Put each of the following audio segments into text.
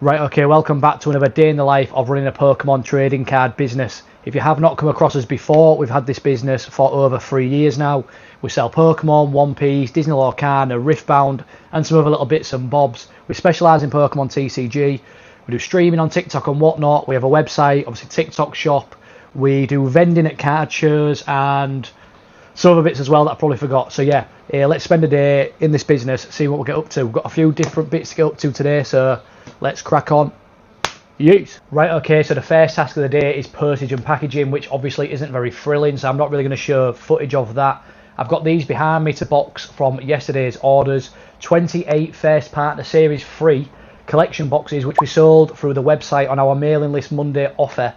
Right, okay, welcome back to another day in the life of running a Pokemon trading card business. If you have not come across us before, we've had this business for over 3 years now. We sell Pokemon, One Piece, Disney Lorcana, Riftbound, and some other little bits and bobs. We specialise in Pokemon TCG. We do streaming on TikTok and whatnot. We have a website, obviously TikTok shop. We do vending at card shows and some other bits as well that I probably forgot. So yeah, let's spend a day in this business, see what we'll get up to. We've got a few different bits to get up to today, so let's crack on. Yes. Right, okay, so the first task of the day is postage and packaging, which obviously isn't very thrilling, so I'm not really going to show footage of that. I've got these behind me to box from yesterday's orders. 28 First Partner Series 3 collection boxes, which we sold through the website on our Mailing List Monday offer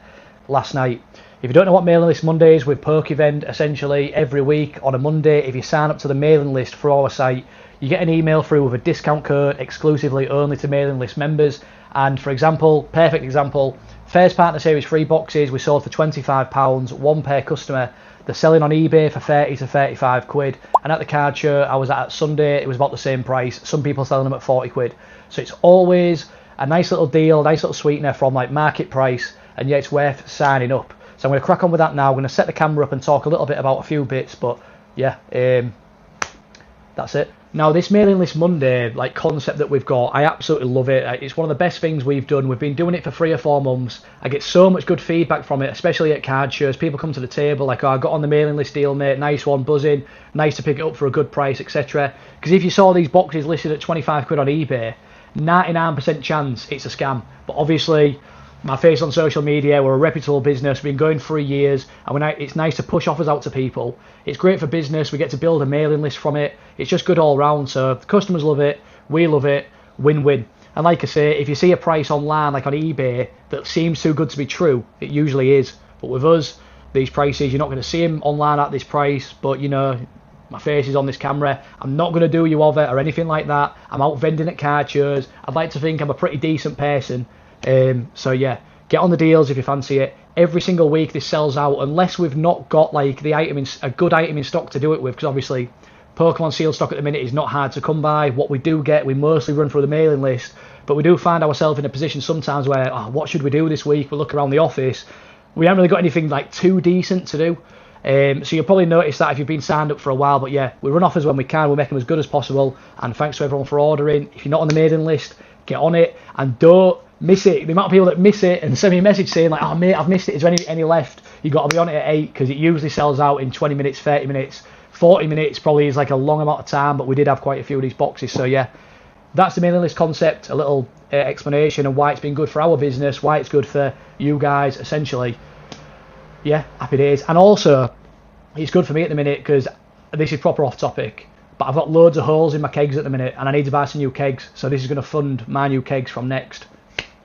last night. If you don't know what Mailing List Monday is, with Pokevend, essentially every week on a Monday, if you sign up to the mailing list through our site, you get an email through with a discount code exclusively only to mailing list members. And for example, perfect example, First Partner Series 3 boxes we sold for £25, one per customer. They're selling on eBay for 30 to 35 quid. And at the card show I was at Sunday, it was about the same price. Some people selling them at 40 quid. So it's always a nice little deal, a nice little sweetener from like market price, and yeah, it's worth signing up. So I'm going to crack on with that now. I'm going to set the camera up and talk a little bit about a few bits, but yeah, that's it. Now this Mailing List Monday concept that we've got, I absolutely love it. It's one of the best things we've done. We've been doing it for 3 or 4 months. I get so much good feedback from it, especially at card shows. People come to the table like, oh, I got on the mailing list deal, mate, nice one, buzzing, nice to pick it up for a good price, etc. Because if you saw these boxes listed at 25 quid on eBay, 99% chance it's a scam. But obviously, my face on social media, we're a reputable business, we've been going 3 years, and it's nice to push offers out to people. It's great for business, we get to build a mailing list from it. It's just good all round, so the customers love it, we love it, win-win. And like I say, if you see a price online, like on eBay, that seems too good to be true, it usually is. But with us, these prices, you're not going to see them online at this price, but you know, my face is on this camera. I'm not going to do you over or anything like that. I'm out vending at card shows. I'd like to think I'm a pretty decent person. So yeah, get on the deals if you fancy it. Every single week this sells out, unless we've not got like the item a good item in stock to do it with, because obviously Pokemon sealed stock at the minute is not hard to come by. What we do get, we mostly run through the mailing list, but we do find ourselves in a position sometimes where, oh, what should we do this week? We look around the office, we haven't really got anything like too decent to do. So you'll probably notice that if you've been signed up for a while, but yeah, we run offers when we can, we make them as good as possible, and thanks to everyone for ordering. If you're not on the mailing list, get on it, and don't miss it. The amount of people that miss it and send me a message saying like, oh mate, I've missed it, is there any left? You got to be on it at 8, because it usually sells out in 20 minutes, 30 minutes, 40 minutes probably is like a long amount of time, but we did have quite a few of these boxes. So yeah, that's the mailing list concept, a little explanation of why it's been good for our business, why it's good for you guys, essentially. Yeah, happy days. And also, it's good for me at the minute, because this is proper off topic, but I've got loads of holes in my kegs at the minute, and I need to buy some new kegs, so this is going to fund my new kegs from Next.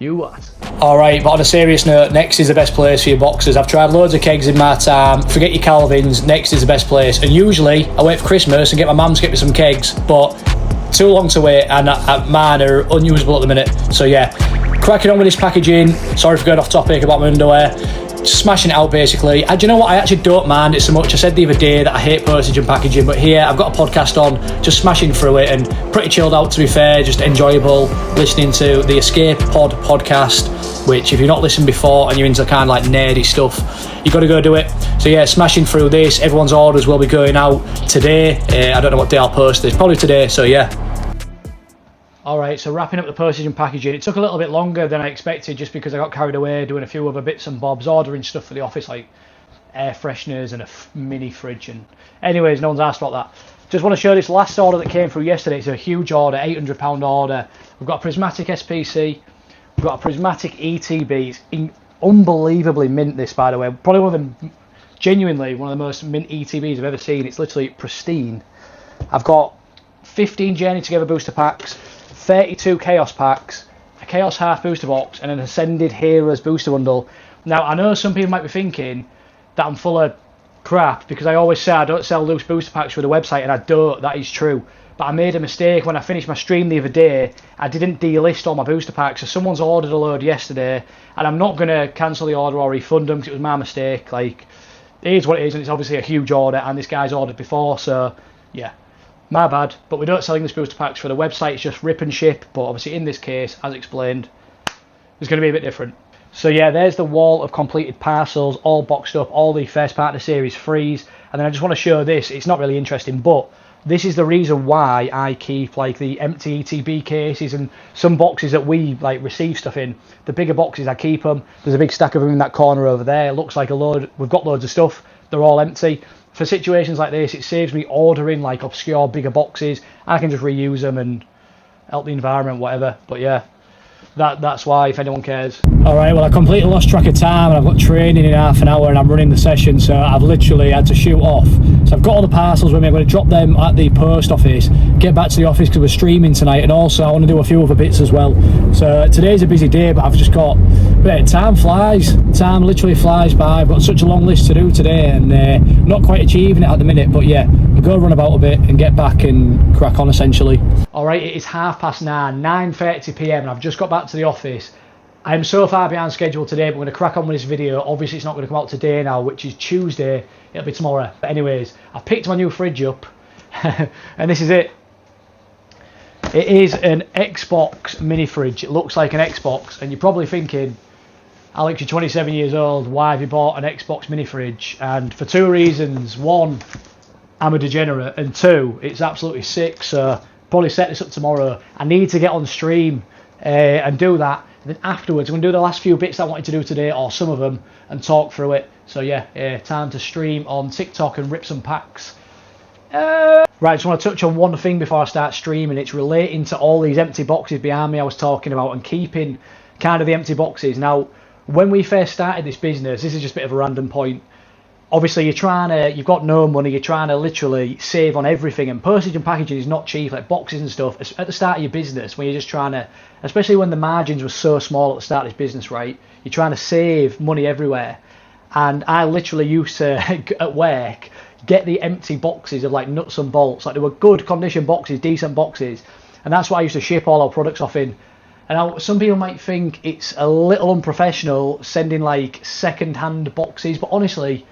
You what? Alright, but on a serious note, Next is the best place for your boxes. I've tried loads of kegs in my time. Forget your Calvins, Next is the best place. And usually, I wait for Christmas and get my mum to get me some kegs, but too long to wait, and mine are unusable at the minute. So yeah, cracking on with this packaging. Sorry for going off topic about my underwear. Smashing it out basically. And do you know what, I actually don't mind it so much. I said the other day that I hate postage and packaging, but here I've got a podcast on, just smashing through it, and pretty chilled out, to be fair, just enjoyable, listening to the Escape Pod podcast, which if you've not listened before and you're into kind of like nerdy stuff, you got to go do it. So yeah, smashing through this. Everyone's orders will be going out today. I don't know what day I'll post this, probably today, so yeah. Alright, so wrapping up the postage and packaging. It took a little bit longer than I expected, just because I got carried away doing a few other bits and bobs, ordering stuff for the office like air fresheners and a mini fridge, and anyways, no one's asked about that. Just want to show this last order that came through yesterday. It's a huge order, £800 order. We've got a prismatic SPC, we've got a prismatic ETB. It's unbelievably mint, this, by the way. Probably genuinely one of the most mint ETBs I've ever seen. It's literally pristine. I've got 15 Journey Together booster packs, 32 Chaos packs, a Chaos Half booster box, and an Ascended Heroes booster bundle. Now, I know some people might be thinking that I'm full of crap, because I always say I don't sell loose booster packs through the website, and I don't. That is true. But I made a mistake when I finished my stream the other day. I didn't delist all my booster packs, so someone's ordered a load yesterday, and I'm not going to cancel the order or refund them, because it was my mistake. Like, it is what it is, and it's obviously a huge order, and this guy's ordered before, so yeah. My bad, but we don't sell English booster packs for the website, it's just rip and ship, but obviously in this case, as explained, It's going to be a bit different. So yeah, there's the wall of completed parcels, all boxed up, all the first part of the series freeze. And then I just want to show this. It's not really interesting, but this is the reason why I keep like the empty ETB cases and some boxes that we like receive stuff in. The bigger boxes, I keep them. There's a big stack of them in that corner over there. It looks like a load. We've got loads of stuff. They're all empty. For situations like this, it saves me ordering like obscure bigger boxes. I can just reuse them and help the environment, whatever. But yeah, that's why, if anyone cares. Alright, well I completely lost track of time and I've got training in half an hour and I'm running the session, so I've literally had to shoot off. So I've got all the parcels with me. I'm going to drop them at the post office, get back to the office because we're streaming tonight, and also I want to do a few other bits as well. So today's a busy day, but I've just got, time flies. Time literally flies by. I've got such a long list to do today and not quite achieving it at the minute, but yeah, I'll go run about a bit and get back and crack on essentially. Alright, it is 9:30, 9:30 PM and I've just got back to the office. I'm so far behind schedule today, but we're going to crack on with this video. Obviously it's not going to come out today now, which is Tuesday. It'll be tomorrow. But anyways, I picked my new fridge up and this is it. It is an Xbox mini fridge. It looks like an Xbox, and you're probably thinking, Alex, you're 27 years old, why have you bought an Xbox mini fridge? And for two reasons. One, I'm a degenerate, and two, it's absolutely sick, so probably set this up tomorrow. I need to get on stream and do that. And then afterwards, I'm going to do the last few bits that I wanted to do today, or some of them, and talk through it. So yeah, time to stream on TikTok and rip some packs. Right, I just want to touch on one thing before I start streaming. It's relating to all these empty boxes behind me I was talking about, and keeping kind of the empty boxes. Now, when we first started this business, this is just a bit of a random point. Obviously, you've got no money, you're trying to literally save on everything, and postage and packaging is not cheap, like boxes and stuff. At the start of your business, when you're just trying to, especially when the margins were so small at the start of this business, right? You're trying to save money everywhere. And I literally used to, at work, get the empty boxes of like nuts and bolts. Like they were good condition boxes, decent boxes. And that's what I used to ship all our products off in. And now, some people might think it's a little unprofessional sending like second-hand boxes, but honestly,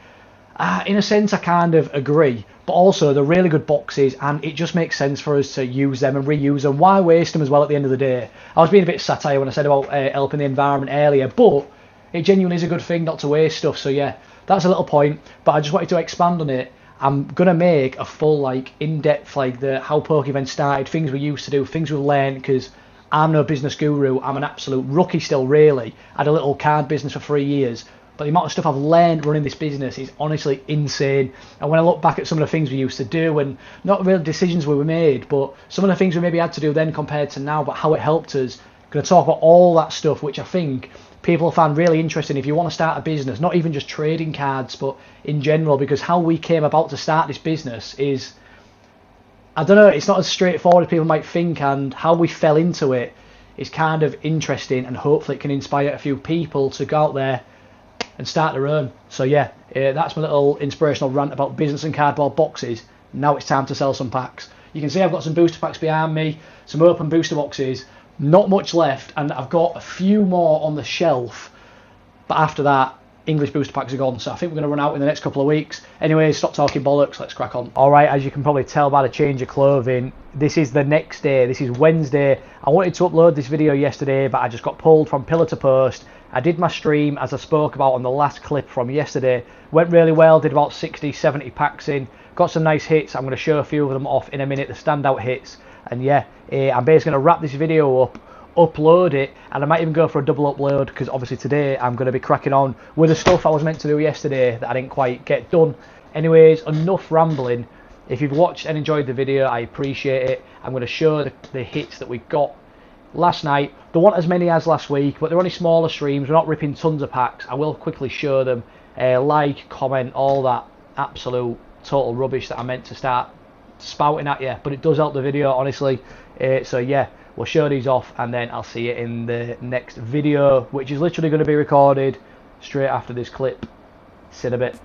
in a sense, I kind of agree. But also, they're really good boxes, and it just makes sense for us to use them and reuse them. Why waste them as well at the end of the day? I was being a bit satire when I said about helping the environment earlier, but it genuinely is a good thing not to waste stuff. So yeah, that's a little point, but I just wanted to expand on it. I'm going to make a full, like, in-depth, like, how Pokémon started, things we used to do, things we learned, because I'm no business guru. I'm an absolute rookie still, really. I had a little card business for 3 years. But the amount of stuff I've learned running this business is honestly insane. And when I look back at some of the things we used to do, and not real decisions we made, but some of the things we maybe had to do then compared to now, but how it helped us, I'm going to talk about all that stuff, which I think people find really interesting if you want to start a business, not even just trading cards, but in general, because how we came about to start this business is, I don't know, it's not as straightforward as people might think, and how we fell into it is kind of interesting, and hopefully it can inspire a few people to go out there and start their own. So yeah, that's my little inspirational rant about business and cardboard boxes. Now it's time to sell some packs. You can see I've got some booster packs behind me, some open booster boxes, not much left, and I've got a few more on the shelf, but after that, English booster packs are gone, so I think we're going to run out in the next couple of weeks. Anyway, stop talking bollocks, let's crack on. Alright, as you can probably tell by the change of clothing, this is the next day, this is Wednesday. I wanted to upload this video yesterday, but I just got pulled from pillar to post. I did my stream, as I spoke about on the last clip from yesterday. Went really well, did about 60, 70 packs in. Got some nice hits, I'm going to show a few of them off in a minute, the standout hits. And yeah, I'm basically going to wrap this video up, upload it, and I might even go for a double upload, because obviously today I'm going to be cracking on with the stuff I was meant to do yesterday that I didn't quite get done. Anyways, enough rambling. If you've watched and enjoyed the video, I appreciate it. I'm going to show the hits that we got last night. There weren't as many as last week, but they're only smaller streams. We're not ripping tons of packs. I will quickly show them. Like, comment, all that absolute total rubbish that I meant to start spouting at you, but it does help the video, honestly. So yeah, we'll show these off, and then I'll see you in the next video, which is literally going to be recorded straight after this clip. See you in a bit.